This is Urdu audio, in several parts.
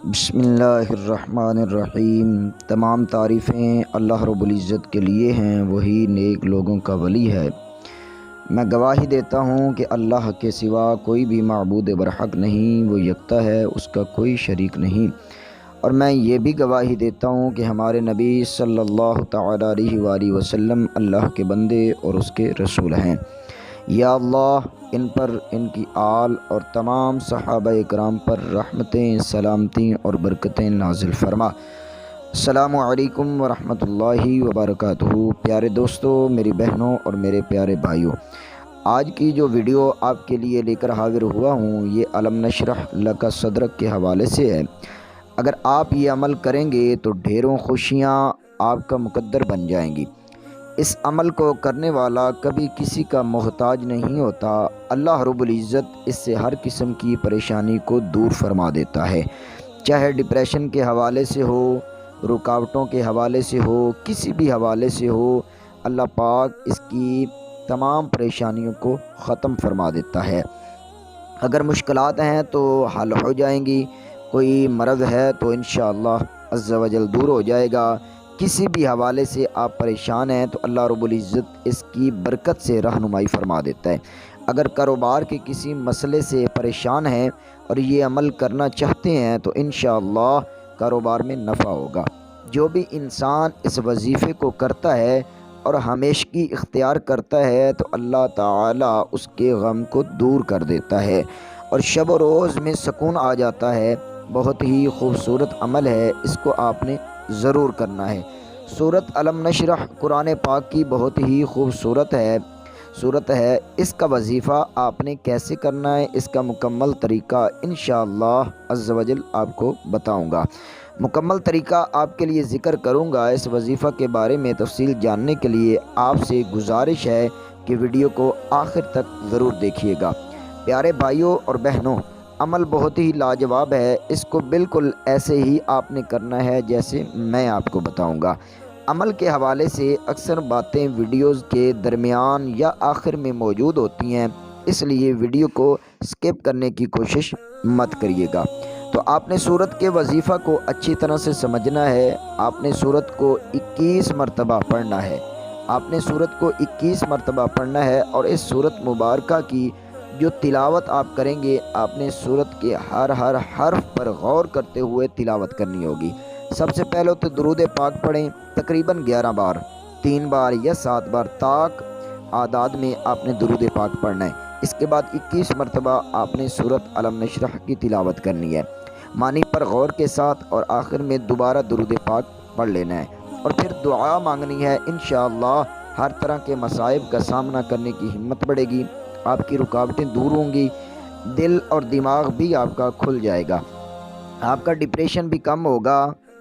بسم اللہ الرحمن الرحیم۔ تمام تعریفیں اللہ رب العزت کے لیے ہیں، وہی نیک لوگوں کا ولی ہے۔ میں گواہی دیتا ہوں کہ اللہ کے سوا کوئی بھی معبود برحق نہیں، وہ یکتا ہے، اس کا کوئی شریک نہیں۔ اور میں یہ بھی گواہی دیتا ہوں کہ ہمارے نبی صلی اللہ تعالیٰ علیہ وآلہ وسلم اللہ کے بندے اور اس کے رسول ہیں۔ یا اللہ ان پر، ان کی آل اور تمام صحابہ اکرام پر رحمتیں، سلامتیں اور برکتیں نازل فرما۔ السلام علیکم ورحمۃ اللہ وبرکاتہ۔ پیارے دوستو، میری بہنوں اور میرے پیارے بھائیوں، آج کی جو ویڈیو آپ کے لیے لے کر حاضر ہوا ہوں، یہ علم نشرح لک صدرک کے حوالے سے ہے۔ اگر آپ یہ عمل کریں گے تو ڈھیروں خوشیاں آپ کا مقدر بن جائیں گی۔ اس عمل کو کرنے والا کبھی کسی کا محتاج نہیں ہوتا۔ اللہ رب العزت اس سے ہر قسم کی پریشانی کو دور فرما دیتا ہے، چاہے ڈپریشن کے حوالے سے ہو، رکاوٹوں کے حوالے سے ہو، کسی بھی حوالے سے ہو۔ اللہ پاک اس کی تمام پریشانیوں کو ختم فرما دیتا ہے۔ اگر مشکلات ہیں تو حل ہو جائیں گی، کوئی مرض ہے تو انشاءاللہ عز و جل دور ہو جائے گا۔ کسی بھی حوالے سے آپ پریشان ہیں تو اللہ رب العزت اس کی برکت سے رہنمائی فرما دیتا ہے۔ اگر کاروبار کے کسی مسئلے سے پریشان ہیں اور یہ عمل کرنا چاہتے ہیں تو انشاءاللہ کاروبار میں نفع ہوگا۔ جو بھی انسان اس وظیفے کو کرتا ہے اور ہمیشگی اختیار کرتا ہے تو اللہ تعالیٰ اس کے غم کو دور کر دیتا ہے اور شب و روز میں سکون آ جاتا ہے۔ بہت ہی خوبصورت عمل ہے، اس کو آپ نے ضرور کرنا ہے۔ سورۃ علم نشرح قرآن پاک کی بہت ہی خوبصورت صورت ہے۔ اس کا وظیفہ آپ نے کیسے کرنا ہے، اس کا مکمل طریقہ انشاءاللہ عز و جل آپ کو بتاؤں گا۔ مکمل طریقہ آپ کے لیے ذکر کروں گا۔ اس وظیفہ کے بارے میں تفصیل جاننے کے لیے آپ سے گزارش ہے کہ ویڈیو کو آخر تک ضرور دیکھیے گا۔ پیارے بھائیوں اور بہنوں، عمل بہت ہی لاجواب ہے۔ اس کو بالکل ایسے ہی آپ نے کرنا ہے جیسے میں آپ کو بتاؤں گا۔ عمل کے حوالے سے اکثر باتیں ویڈیوز کے درمیان یا آخر میں موجود ہوتی ہیں، اس لیے ویڈیو کو سکپ کرنے کی کوشش مت کریے گا۔ تو آپ نے سورت کے وظیفہ کو اچھی طرح سے سمجھنا ہے۔ آپ نے سورت کو 21 مرتبہ پڑھنا ہے۔ آپ نے سورت کو 21 مرتبہ پڑھنا ہے اور اس سورت مبارکہ کی جو تلاوت آپ کریں گے، آپ نے سورت کے ہر حرف پر غور کرتے ہوئے تلاوت کرنی ہوگی۔ سب سے پہلے تو درود پاک پڑھیں، تقریباً 11 بار، 3 بار یا 7 بار تاک اعداد میں آپ نے درود پاک پڑھنا ہے۔ اس کے بعد 21 مرتبہ آپ نے سورت علم نشرح کی تلاوت کرنی ہے، معنی پر غور کے ساتھ، اور آخر میں دوبارہ درود پاک پڑھ لینا ہے اور پھر دعا مانگنی ہے۔ انشاءاللہ ہر طرح کے مصائب کا سامنا کرنے کی ہمت بڑھے گی، آپ کی رکاوٹیں دور ہوں گی، دل اور دماغ بھی آپ کا کھل جائے گا، آپ کا ڈپریشن بھی کم ہوگا،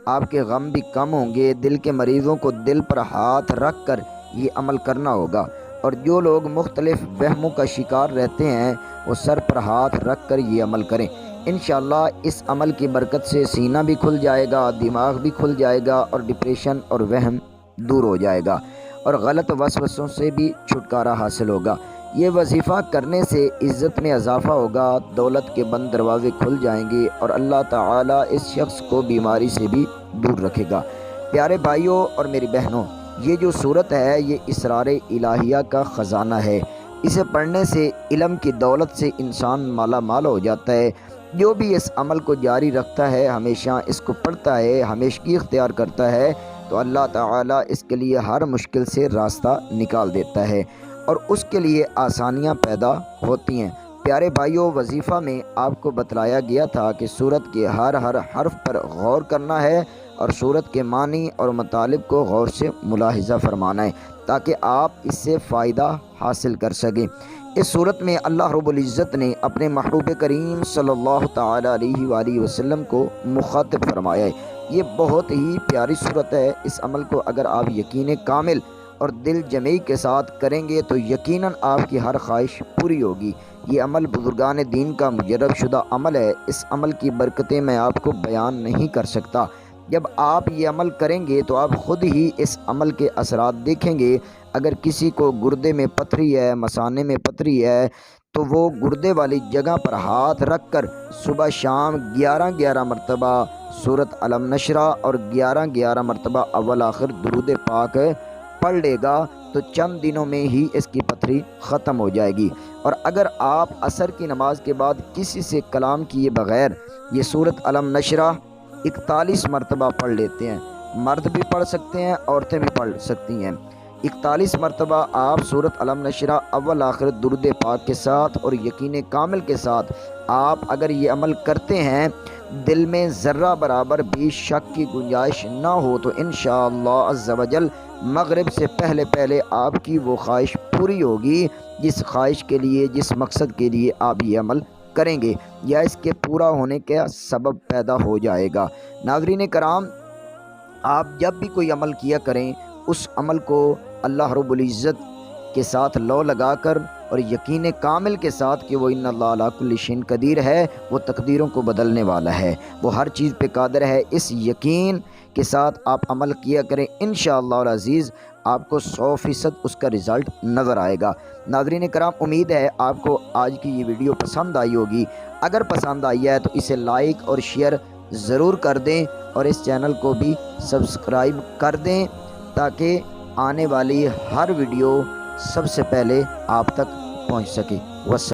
آپ کے غم بھی کم ہوں گے۔ دل کے مریضوں کو دل پر ہاتھ رکھ کر یہ عمل کرنا ہوگا، اور جو لوگ مختلف وہموں کا شکار رہتے ہیں وہ سر پر ہاتھ رکھ کر یہ عمل کریں۔ انشاءاللہ اس عمل کی برکت سے سینہ بھی کھل جائے گا، دماغ بھی کھل جائے گا اور ڈپریشن اور وہم دور ہو جائے گا، اور غلط وسوسوں سے بھی چھٹکارا حاصل ہوگا۔ یہ وظیفہ کرنے سے عزت میں اضافہ ہوگا، دولت کے بند دروازے کھل جائیں گے اور اللہ تعالیٰ اس شخص کو بیماری سے بھی دور رکھے گا۔ پیارے بھائیوں اور میری بہنوں، یہ جو صورت ہے یہ اسرار الہیہ کا خزانہ ہے۔ اسے پڑھنے سے علم کی دولت سے انسان مالا مال ہو جاتا ہے۔ جو بھی اس عمل کو جاری رکھتا ہے، ہمیشہ اس کو پڑھتا ہے، ہمیشگی اختیار کرتا ہے، تو اللہ تعالیٰ اس کے لیے ہر مشکل سے راستہ نکال دیتا ہے اور اس کے لیے آسانیاں پیدا ہوتی ہیں۔ پیارے بھائیوں، وظیفہ میں آپ کو بتلایا گیا تھا کہ سورت کے ہر حرف پر غور کرنا ہے اور سورت کے معنی اور مطالب کو غور سے ملاحظہ فرمانا ہے تاکہ آپ اس سے فائدہ حاصل کر سکیں۔ اس صورت میں اللہ رب العزت نے اپنے محبوب کریم صلی اللہ تعالیٰ علیہ وآلہ وسلم کو مخاطب فرمایا ہے۔ یہ بہت ہی پیاری صورت ہے۔ اس عمل کو اگر آپ یقین کامل اور دل جمعی کے ساتھ کریں گے تو یقیناً آپ کی ہر خواہش پوری ہوگی۔ یہ عمل بزرگان دین کا مجرب شدہ عمل ہے۔ اس عمل کی برکتیں میں آپ کو بیان نہیں کر سکتا۔ جب آپ یہ عمل کریں گے تو آپ خود ہی اس عمل کے اثرات دیکھیں گے۔ اگر کسی کو گردے میں پتھری ہے، مثانے میں پتھری ہے، تو وہ گردے والی جگہ پر ہاتھ رکھ کر صبح شام 11 مرتبہ سورۃ علم نشرہ اور 11 مرتبہ اول آخر درود پاک پڑھ لے گا تو چند دنوں میں ہی اس کی پتھری ختم ہو جائے گی۔ اور اگر آپ عصر کی نماز کے بعد کسی سے کلام کیے بغیر یہ سورۃ علم نشرہ 41 مرتبہ پڑھ لیتے ہیں، مرد بھی پڑھ سکتے ہیں، عورتیں بھی پڑھ سکتی ہیں، 41 مرتبہ آپ سورۃ علم نشرہ اول آخر درود پاک کے ساتھ اور یقین کامل کے ساتھ آپ اگر یہ عمل کرتے ہیں، دل میں ذرہ برابر بھی شک کی گنجائش نہ ہو تو انشاءاللہ عز و جل مغرب سے پہلے آپ کی وہ خواہش پوری ہوگی جس خواہش کے لیے، جس مقصد کے لیے آپ یہ عمل کریں گے، یا اس کے پورا ہونے کا سبب پیدا ہو جائے گا۔ ناظرین کرام، آپ جب بھی کوئی عمل کیا کریں اس عمل کو اللہ رب العزت کے ساتھ لو لگا کر اور یقین کامل کے ساتھ کہ وہ ان اللہ علی کل شیء قدیر ہے، وہ تقدیروں کو بدلنے والا ہے، وہ ہر چیز پہ قادر ہے، اس یقین کے ساتھ آپ عمل کیا کریں، انشاءاللہ العزیز آپ کو 100% اس کا رزلٹ نظر آئے گا۔ ناظرین کرام، امید ہے آپ کو آج کی یہ ویڈیو پسند آئی ہوگی۔ اگر پسند آئی ہے تو اسے لائک اور شیئر ضرور کر دیں اور اس چینل کو بھی سبسکرائب کر دیں تاکہ آنے والی ہر ویڈیو سب سے پہلے آپ تک پہنچ سکے۔